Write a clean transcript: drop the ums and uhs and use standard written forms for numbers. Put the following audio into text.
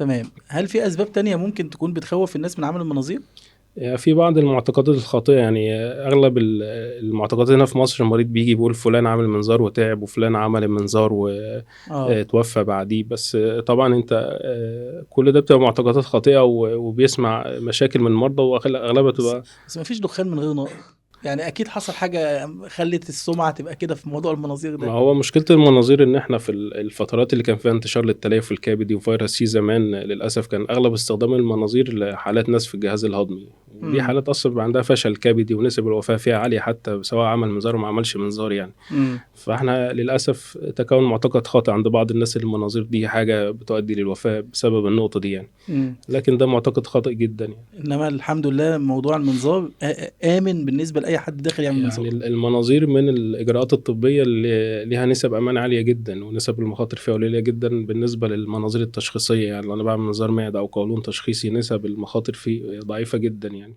تمام. هل في اسباب تانية ممكن تكون بتخوف الناس من عمل المناظير؟ يعني في بعض المعتقدات الخاطئة، يعني أغلب المعتقدات هنا في مصر، المريض بيجي بيقول فلان عمل منظار وتعب، وفلان عمل المنظار اه. وتوفى بعديه. بس طبعا انت كل ده بتبقى معتقدات خاطئة، وبيسمع مشاكل من المرضى، وأغلبها بس تبقى. بس ما فيش دخان من غير نار، يعني اكيد حصل حاجة خلت السمعة تبقى كده في موضوع المناظير ما ده. هو مشكلة المناظير إن إحنا في الفترات اللي كان فيها انتشار للتليف الكبدي وفيروس سي زمان، للأسف كان أغلب استخدام المناظير لحالات ناس في الجهاز الهضمي، ودي امم. حالات أصلا بيبقى عندها فشل كبدي، ونسب الوفاة فيها عالية، حتى سواء عمل منظار وما عملش منظار يعني. امم. فإحنا للأسف تكون معتقد خاطئ عند بعض الناس إن المناظير دي حاجة بتؤدي للوفاة بسبب النقطة دي يعني. امم. لكن ده معتقد خاطئ جدا يعني. انما الحمد لله موضوع المنظار امن بالنسبة لاي حد داخل يعمل يعني منظار. المناظير من الإجراءات الطبية اللي ليها نسب أمان عالية جدا، ونسب المخاطر فيها قليلة جدا بالنسبة للمناظير التشخيصية. يعني لو أنا بعمل منظار معدة أو قولون تشخيصي، نسب المخاطر فيه ضعيفة جدا يعني.